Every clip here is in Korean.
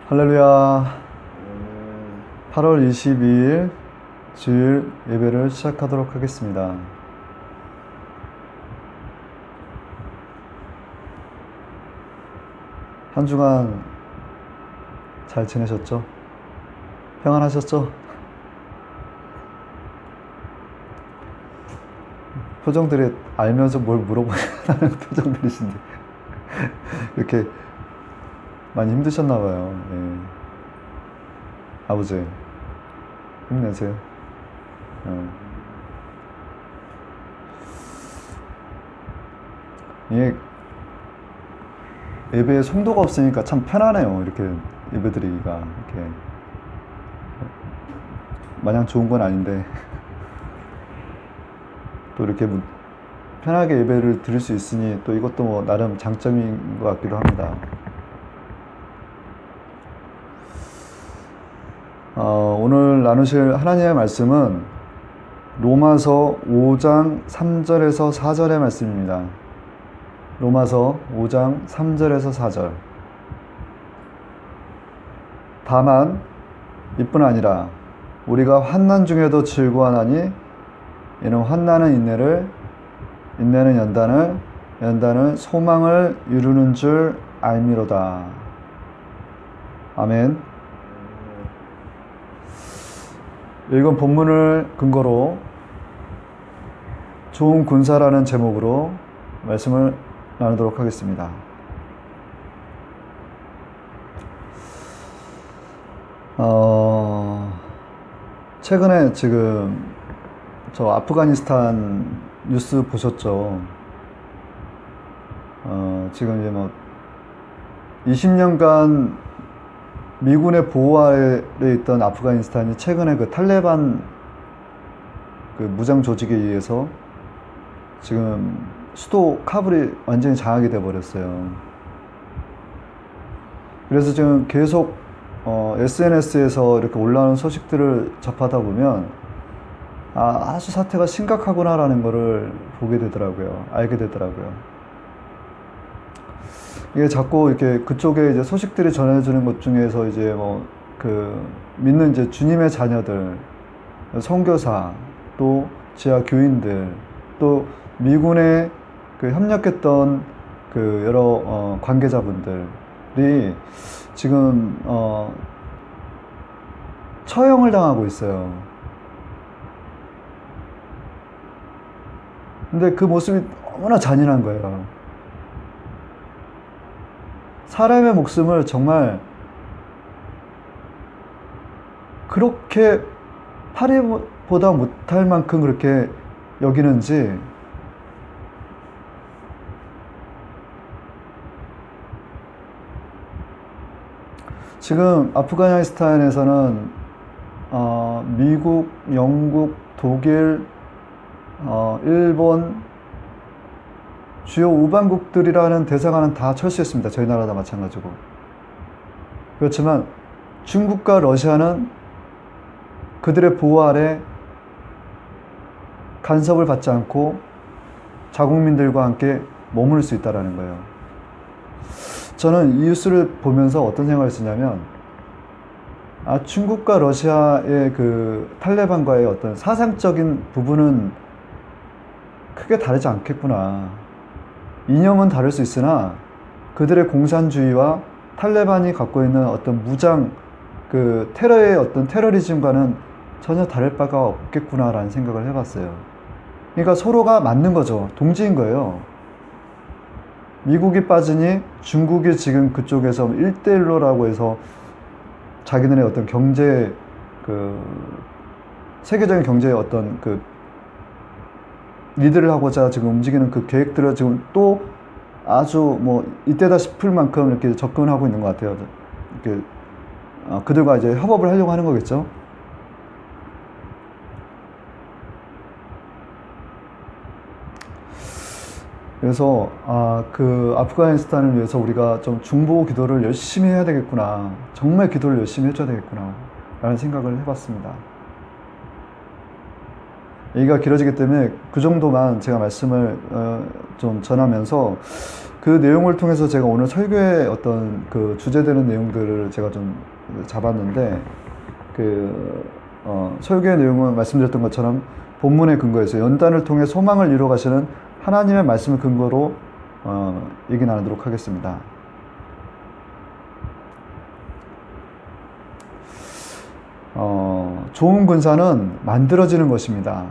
할렐루야. 8월 22일 주일 예배를 시작하도록 하겠습니다. 한 주간 잘 지내셨죠? 평안하셨죠? 표정들이 알면서 뭘 물어보냐는 표정들이신데 이렇게 많이 힘드셨나봐요. 예. 아버지 힘내세요. 이게 예배에 성도가 없으니까 참 편하네요. 이렇게 예배드리기가 이렇게 마냥 좋은 건 아닌데 또 이렇게 편하게 예배를 드릴 수 있으니 또 이것도 뭐 나름 장점인 것 같기도 합니다. 오늘 나누실 하나님의 말씀은 로마서 5장 3절에서 4절의 말씀입니다. 로마서 5장 3절에서 4절. 다만 이뿐 아니라 우리가 환난 중에도 즐거워하나니 이는 환난은 인내를, 인내는 연단을, 연단은 소망을 이루는 줄 알미로다. 아멘. 읽은 본문을 근거로 좋은 군사라는 제목으로 말씀을 나누도록 하겠습니다. 최근에 지금 저 아프가니스탄 뉴스 보셨죠? 지금 이제 뭐 20년간 미군의 보호 아래에 있던 아프가니스탄이 최근에 그 탈레반 그 무장 조직에 의해서 지금 수도 카불이 완전히 장악이 돼 버렸어요. 그래서 지금 계속 SNS에서 이렇게 올라오는 소식들을 접하다 보면 아주 사태가 심각하구나라는 거를 보게 되더라고요. 알게 되더라고요. 이게 자꾸 이렇게 그쪽에 이제 소식들이 전해주는 것 중에서 이제 뭐 그 믿는 이제 주님의 자녀들, 선교사, 또 지하 교인들, 또 미군에 그 협력했던 그 여러 관계자분들이 지금 처형을 당하고 있어요. 근데 그 모습이 너무나 잔인한 거예요. 사람의 목숨을 정말 그렇게 파리보다 못할 만큼 그렇게 여기는지 지금 아프가니스탄에서는 미국, 영국, 독일, 일본 주요 우방국들이라는 대사관은 다 철수했습니다. 저희 나라도 마찬가지고. 그렇지만 중국과 러시아는 그들의 보호 아래 간섭을 받지 않고 자국민들과 함께 머무를 수 있다는 거예요. 저는 이 뉴스를 보면서 어떤 생각을 했냐면 중국과 러시아의 그 탈레반과의 어떤 사상적인 부분은 크게 다르지 않겠구나. 이념은 다를 수 있으나 그들의 공산주의와 탈레반이 갖고 있는 어떤 무장 그 테러의 어떤 테러리즘과는 전혀 다를 바가 없겠구나라는 생각을 해봤어요. 그러니까 서로가 맞는 거죠. 동지인 거예요. 미국이 빠지니 중국이 지금 그쪽에서 1대1로라고 해서 자기들의 어떤 경제 그 세계적인 경제의 어떤 그 리드를 하고자 지금 움직이는 그 계획들을 지금 또 아주 뭐 이때다 싶을 만큼 이렇게 접근하고 있는 것 같아요. 이렇게 그들과 이제 협업을 하려고 하는 거겠죠. 그래서 그 아프가니스탄을 위해서 우리가 좀 중보 기도를 열심히 해야 되겠구나. 정말 기도를 열심히 해줘야 되겠구나 라는 생각을 해봤습니다. 얘기가 길어지기 때문에 그 정도만 제가 말씀을 좀 전하면서 그 내용을 통해서 제가 오늘 설교의 어떤 그 주제되는 내용들을 제가 좀 잡았는데, 설교의 내용은 말씀드렸던 것처럼 본문의 근거에서 연단을 통해 소망을 이루어 가시는 하나님의 말씀을 근거로 얘기 나누도록 하겠습니다. 좋은 군사는 만들어지는 것입니다.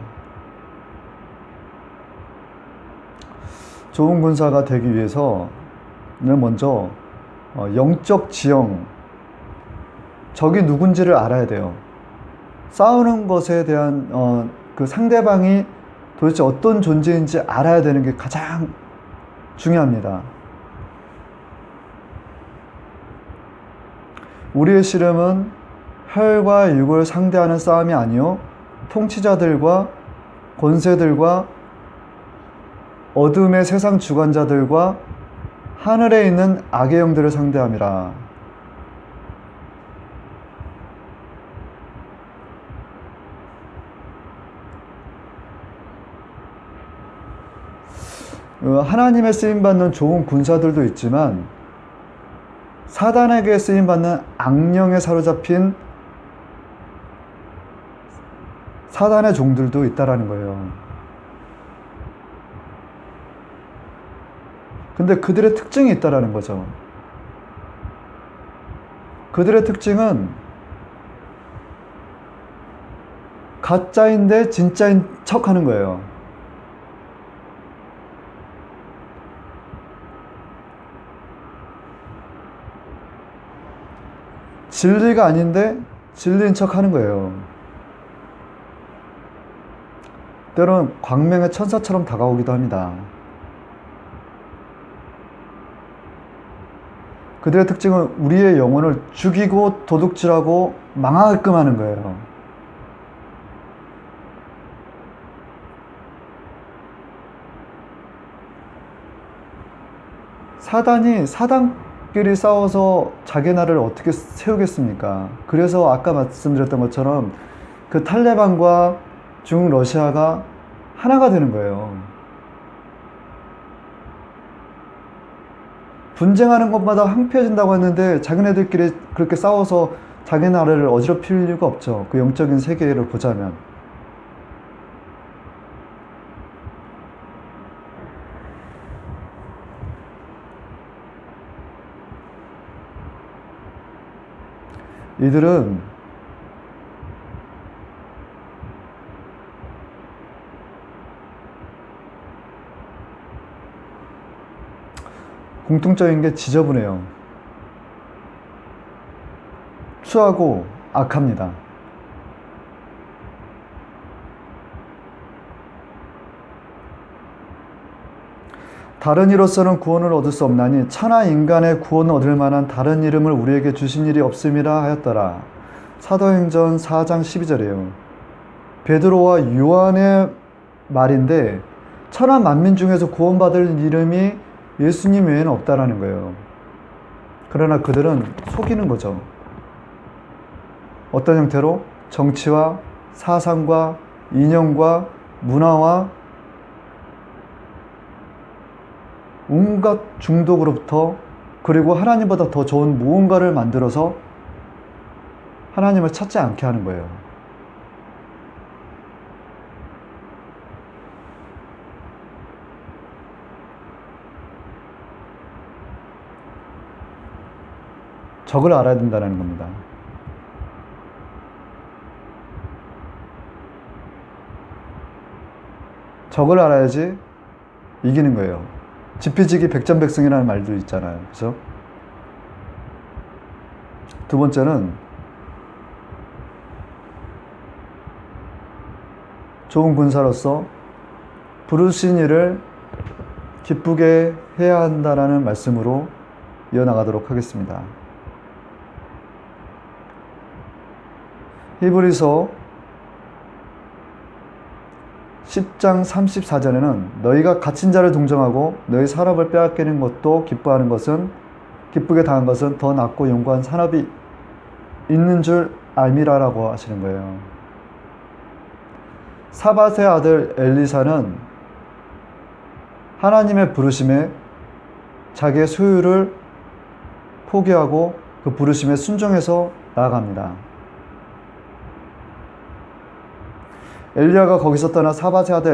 좋은 군사가 되기 위해서는 먼저 영적 지형, 적이 누군지를 알아야 돼요. 싸우는 것에 대한 그 상대방이 도대체 어떤 존재인지 알아야 되는 게 가장 중요합니다. 우리의 씨름은 혈과 육을 상대하는 싸움이 아니요 통치자들과 권세들과 어둠의 세상 주관자들과 하늘에 있는 악의 영들을 상대함이라. 하나님의 쓰임받는 좋은 군사들도 있지만 사단에게 쓰임받는 악령에 사로잡힌 사단의 종들도 있다라는 거예요. 근데 그들의 특징이 있다라는 거죠. 그들의 특징은 가짜인데 진짜인 척 하는 거예요. 진리가 아닌데 진리인 척 하는 거예요. 때로는 광명의 천사처럼 다가오기도 합니다. 그들의 특징은 우리의 영혼을 죽이고 도둑질하고 망하게끔 하는 거예요. 사단이 사단끼리 싸워서 자기 나라를 어떻게 세우겠습니까? 그래서 아까 말씀드렸던 것처럼 그 탈레반과 중국 러시아가 하나가 되는 거예요. 분쟁하는 것마다 황폐해진다고 했는데 자기네들끼리 그렇게 싸워서 자기 나라를 어지럽힐 이유가 없죠. 그 영적인 세계를 보자면. 이들은 공통적인 게 지저분해요. 추하고 악합니다. 다른 이로서는 구원을 얻을 수 없나니 천하 인간의 구원을 얻을 만한 다른 이름을 우리에게 주신 일이 없음이라 하였더라. 사도행전 4장 12절이에요. 베드로와 요한의 말인데 천하 만민 중에서 구원받을 이름이 예수님 외에는 없다라는 거예요. 그러나 그들은 속이는 거죠. 어떤 형태로? 정치와 사상과 이념과 문화와 온갖 중독으로부터, 그리고 하나님보다 더 좋은 무언가를 만들어서 하나님을 찾지 않게 하는 거예요. 적을 알아야 된다는 겁니다. 적을 알아야지 이기는 거예요. 지피지기 백전백승이라는 말도 있잖아요. 그죠? 두 번째는 좋은 군사로서 부르신 일을 기쁘게 해야 한다는 말씀으로 이어나가도록 하겠습니다. 히브리서 10장 34절에는 너희가 갇힌 자를 동정하고 너희 산업을 빼앗기는 것도 기뻐하는 것은, 기쁘게 당한 것은 더 낫고 영구한 산업이 있는 줄 알미라라고 하시는 거예요. 사밧의 아들 엘리사는 하나님의 부르심에 자기의 소유를 포기하고 그 부르심에 순종해서 나아갑니다. 엘리야가 거기서 떠나 사밧의 아들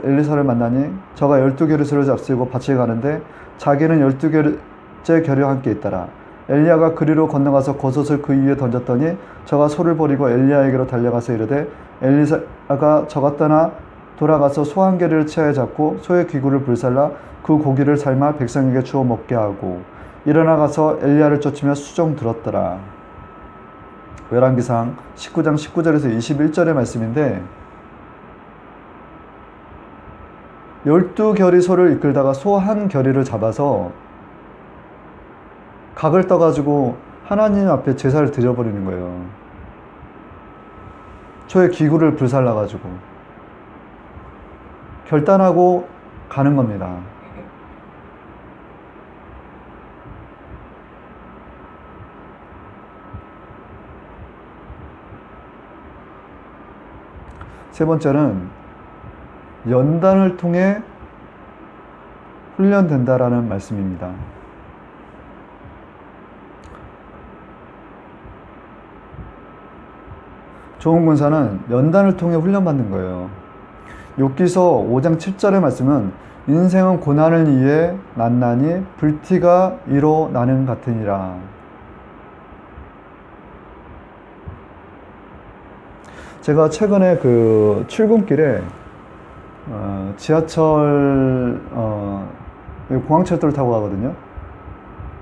엘리사를 만나니 저가 12겨루스를 잡수고 밭에 가는데 자기는 12개째 겨루와 함께 있더라. 엘리야가 그리로 건너가서 겉옷을 그 위에 던졌더니 저가 소를 버리고 엘리야에게로 달려가서 이르되 엘리사가 저가 떠나 돌아가서 소 한 개를 치아에 잡고 소의 귀구를 불살라 그 고기를 삶아 백성에게 주어 먹게 하고 일어나 가서 엘리야를 쫓으며 수종 들었더라. 열왕기상 19장 19절에서 21절의 말씀인데 12겨리 소를 이끌다가 소 한 겨리를 잡아서 각을 떠가지고 하나님 앞에 제사를 드려버리는 거예요. 소의 귀구를 불살라가지고 결단하고 가는 겁니다. 세 번째는 연단을 통해 훈련된다라는 말씀입니다. 좋은 군사는 연단을 통해 훈련받는 거예요. 욥기서 5장 7절의 말씀은 인생은 고난을 이해 난나니 불티가 이로 나는 같으니라. 제가 최근에 그 출근길에 지하철 공항철도를 타고 가거든요.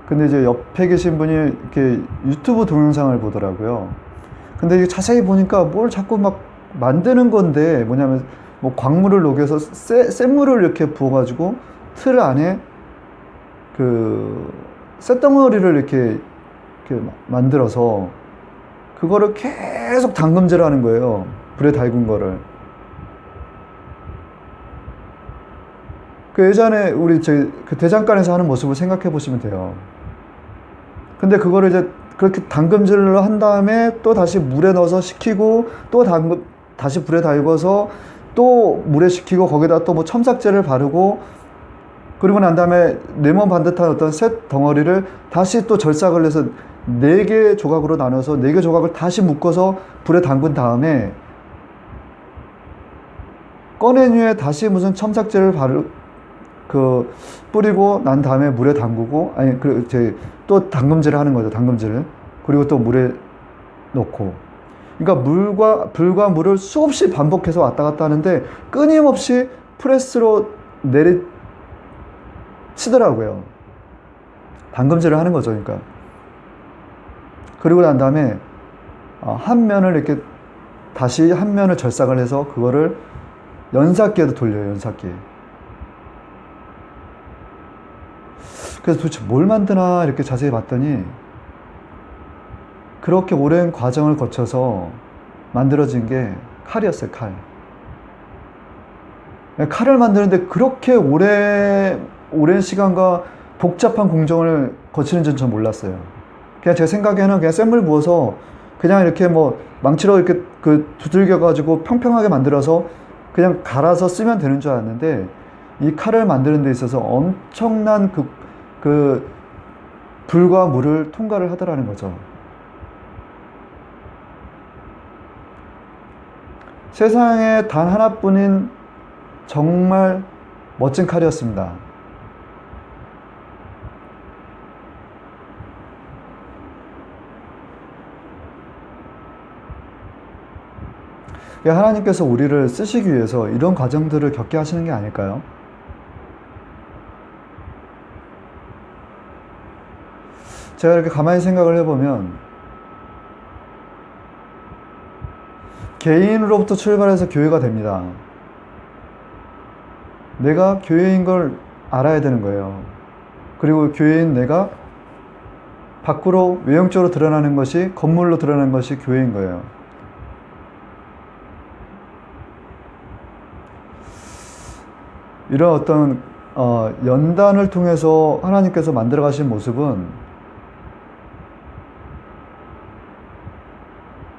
근데 이제 옆에 계신 분이 이렇게 유튜브 동영상을 보더라고요. 근데 이게 자세히 보니까 뭘 자꾸 막 만드는 건데 뭐냐면 뭐 광물을 녹여서 센 물을 이렇게 부어가지고 틀 안에 그 쇳덩어리를 이렇게 만들어서 그거를 계속 담금질 하는 거예요. 불에 달군 거를. 그 예전에 우리 그 대장간에서 하는 모습을 생각해 보시면 돼요. 근데 그거를 이제 그렇게 담금질을 한 다음에 또 다시 물에 넣어서 식히고 또 다시 불에 달궈서 또 물에 식히고 거기다 또 뭐 첨삭제를 바르고 그리고 난 다음에 레몬 반듯한 어떤 쇳 덩어리를 다시 또 절삭을 해서 4개 조각으로 나눠서 4개 조각을 다시 묶어서 불에 담근 다음에 꺼낸 후에 다시 무슨 첨삭제를 뿌리고 난 다음에 물에 담그고 또 담금질을 하는 거죠. 담금질을. 그리고 또 물에 넣고. 그러니까 불과 물을 수없이 반복해서 왔다 갔다 하는데 끊임없이 프레스로 치더라고요. 담금질을 하는 거죠. 그러니까. 그리고 난 다음에 한 면을 이렇게 다시 한 면을 절삭을 해서 그거를 연삭기에도 돌려요. 연삭기에. 그래서 도대체 뭘 만드나 이렇게 자세히 봤더니 그렇게 오랜 과정을 거쳐서 만들어진 게 칼이었어요. 칼을 만드는데 그렇게 오랜 시간과 복잡한 공정을 거치는 줄 전 몰랐어요. 그냥 제 생각에는 그냥 센물 부어서 그냥 이렇게 뭐 망치로 이렇게 두들겨 가지고 평평하게 만들어서 그냥 갈아서 쓰면 되는 줄 알았는데 이 칼을 만드는 데 있어서 엄청난 그 불과 물을 통과를 하더라는 거죠. 세상에 단 하나뿐인 정말 멋진 칼이었습니다. 하나님께서 우리를 쓰시기 위해서 이런 과정들을 겪게 하시는 게 아닐까요? 제가 이렇게 가만히 생각을 해보면 개인으로부터 출발해서 교회가 됩니다. 내가 교회인 걸 알아야 되는 거예요. 그리고 교회인 내가 밖으로 외형적으로 드러나는 것이 건물로 드러나는 것이 교회인 거예요. 이런 어떤 연단을 통해서 하나님께서 만들어 가신 모습은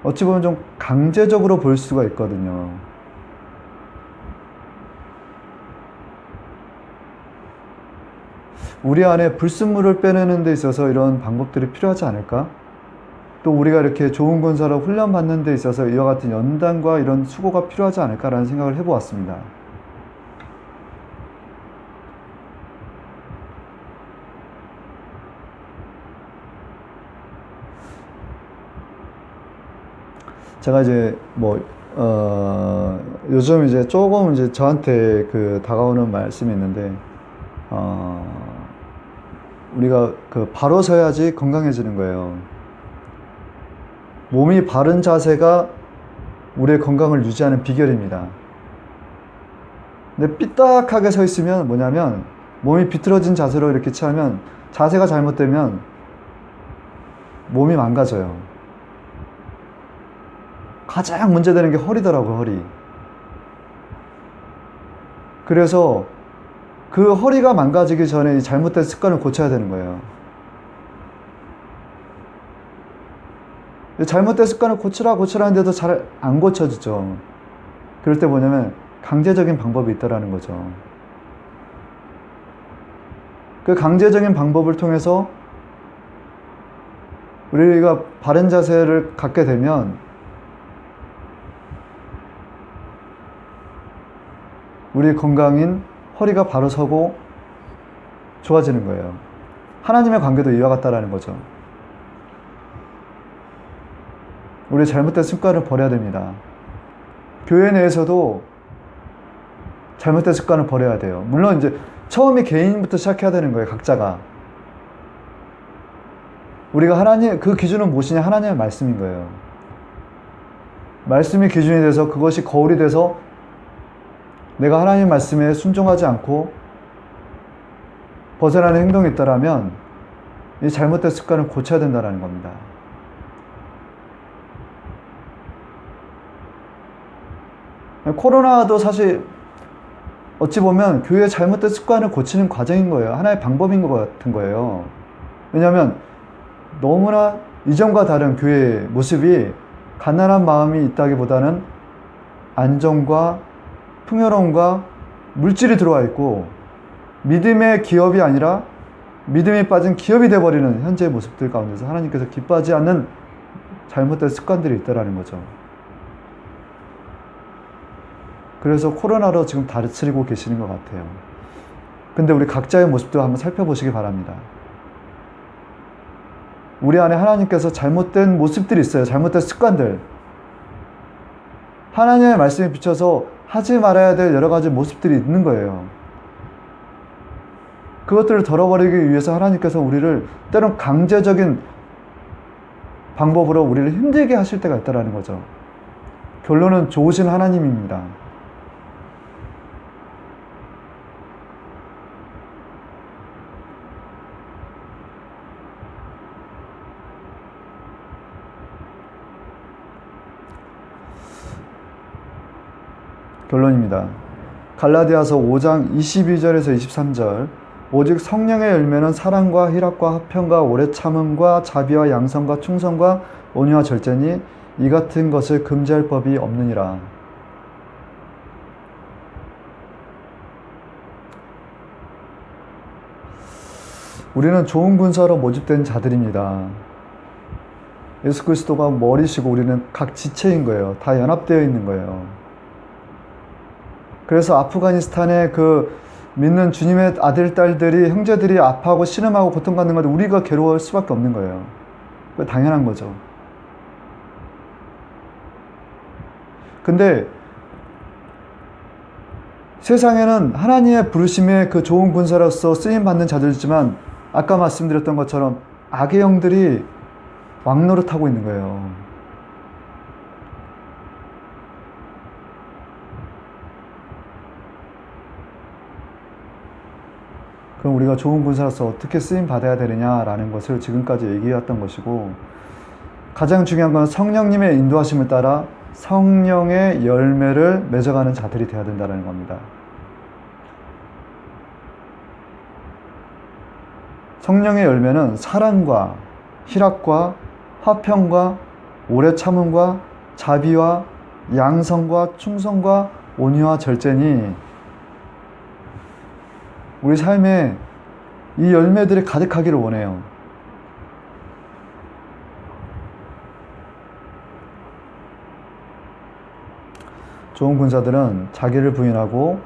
어찌 보면 좀 강제적으로 보일 수가 있거든요. 우리 안에 불순물을 빼내는 데 있어서 이런 방법들이 필요하지 않을까? 또 우리가 이렇게 좋은 군사로 훈련받는 데 있어서 이와 같은 연단과 이런 수고가 필요하지 않을까라는 생각을 해보았습니다. 제가 이제 요즘 이제 조금 이제 저한테 다가오는 말씀이 있는데, 우리가 바로 서야지 건강해지는 거예요. 몸이 바른 자세가 우리의 건강을 유지하는 비결입니다. 근데 삐딱하게 서 있으면 뭐냐면, 몸이 비틀어진 자세로 이렇게 취하면, 자세가 잘못되면 몸이 망가져요. 가장 문제되는 게 허리더라고요, 허리. 그래서 그 허리가 망가지기 전에 이 잘못된 습관을 고쳐야 되는 거예요. 잘못된 습관을 고치라는데도 잘 안 고쳐지죠. 그럴 때 뭐냐면 강제적인 방법이 있다라는 거죠. 그 강제적인 방법을 통해서 우리가 바른 자세를 갖게 되면 우리 건강인 허리가 바로 서고 좋아지는 거예요. 하나님의 관계도 이와 같다라는 거죠. 우리 잘못된 습관을 버려야 됩니다. 교회 내에서도 잘못된 습관을 버려야 돼요. 물론 이제 처음에 개인부터 시작해야 되는 거예요. 각자가. 우리가 그 기준은 무엇이냐? 하나님의 말씀인 거예요. 말씀이 기준이 돼서 그것이 거울이 돼서 내가 하나님 말씀에 순종하지 않고 벗어나는 행동이 있다라면 이 잘못된 습관을 고쳐야 된다는 겁니다. 코로나도 사실 어찌 보면 교회의 잘못된 습관을 고치는 과정인 거예요. 하나의 방법인 것 같은 거예요. 왜냐하면 너무나 이전과 다른 교회의 모습이 가난한 마음이 있다기보다는 안정과 풍요로움과 물질이 들어와 있고 믿음의 기업이 아니라 믿음이 빠진 기업이 되어버리는 현재의 모습들 가운데서 하나님께서 기뻐하지 않는 잘못된 습관들이 있다는 거죠. 그래서 코로나로 지금 다스리고 계시는 것 같아요. 근데 우리 각자의 모습도 한번 살펴보시기 바랍니다. 우리 안에 하나님께서 잘못된 모습들이 있어요. 잘못된 습관들. 하나님의 말씀에 비춰서 하지 말아야 될 여러 가지 모습들이 있는 거예요. 그것들을 덜어버리기 위해서 하나님께서 우리를 때론 강제적인 방법으로 우리를 힘들게 하실 때가 있다는 거죠. 결론은 좋으신 하나님입니다. 결론입니다. 갈라디아서 5장 22절에서 23절 오직 성령의 열매는 사랑과 희락과 화평과 오래 참음과 자비와 양성과 충성과 온유와 절제니 이 같은 것을 금지할 법이 없느니라. 우리는 좋은 군사로 모집된 자들입니다. 예수 그리스도가 머리시고 우리는 각 지체인 거예요. 다 연합되어 있는 거예요. 그래서 아프가니스탄의 믿는 주님의 아들, 딸들이, 형제들이 아파하고 신음하고 고통받는 건데 우리가 괴로워할 수밖에 없는 거예요. 그거 당연한 거죠. 근데 세상에는 하나님의 부르심에 그 좋은 군사로서 쓰임받는 자들이지만 아까 말씀드렸던 것처럼 악의 영들이 왕노릇하고 있는 거예요. 그럼 우리가 좋은 군사로서 어떻게 쓰임 받아야 되느냐라는 것을 지금까지 얘기해왔던 것이고, 가장 중요한 건 성령님의 인도하심을 따라 성령의 열매를 맺어가는 자들이 되어야 된다는 겁니다. 성령의 열매는 사랑과 희락과 화평과 오래 참음과 자비와 양성과 충성과 온유와 절제니 우리 삶에 이 열매들이 가득하기를 원해요. 좋은 군사들은 자기를 부인하고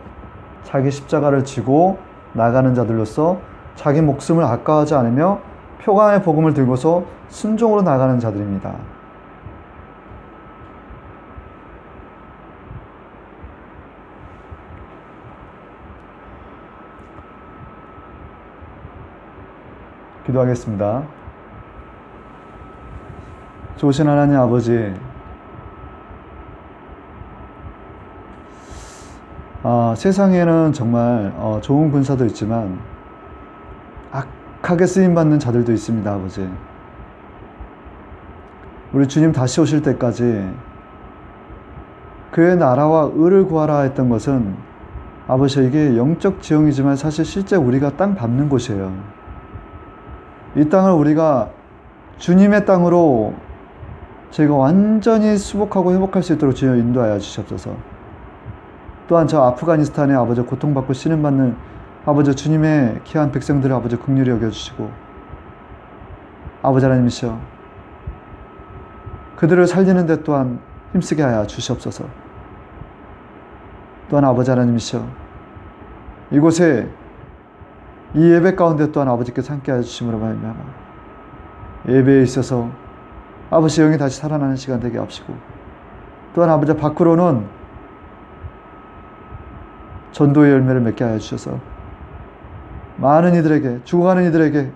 자기 십자가를 지고 나가는 자들로서 자기 목숨을 아까워하지 않으며 평안의 복음을 들고서 순종으로 나가는 자들입니다. 기도하겠습니다. 좋으신 하나님 아버지, 세상에는 정말 좋은 군사도 있지만 악하게 쓰임받는 자들도 있습니다. 아버지, 우리 주님 다시 오실 때까지 그의 나라와 의를 구하라 했던 것은 아버지, 이게 영적 지형이지만 사실 실제 우리가 땅 밟는 곳이에요. 이 땅을 우리가 주님의 땅으로 저희가 완전히 수복하고 회복할 수 있도록 주여 인도하여 주시옵소서. 또한 저 아프가니스탄에 아버지 고통받고 신음받는 아버지 주님의 귀한 백성들을 아버지 긍휼히 여겨주시고, 아버지 하나님이시여 그들을 살리는 데 또한 힘쓰게 하여 주시옵소서. 또한 아버지 하나님이시여 이곳에 이 예배 가운데 또한 아버지께서 함께하여 주심으로 말미암아 예배에 있어서 아버지 영이 다시 살아나는 시간 되게 하시고, 또한 아버지 밖으로는 전도의 열매를 맺게 하여 주셔서 많은 이들에게, 죽어가는 이들에게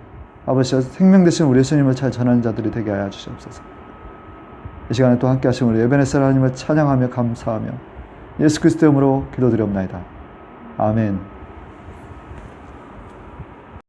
아버지 생명 되신 우리 예수님을 잘 전하는 자들이 되게 하여 주시옵소서. 이 시간에 또 함께 하신 우리 에베네셀 하나님을 찬양하며 감사하며 예수 그리스도의 이름으로 기도드리옵나이다. 아멘.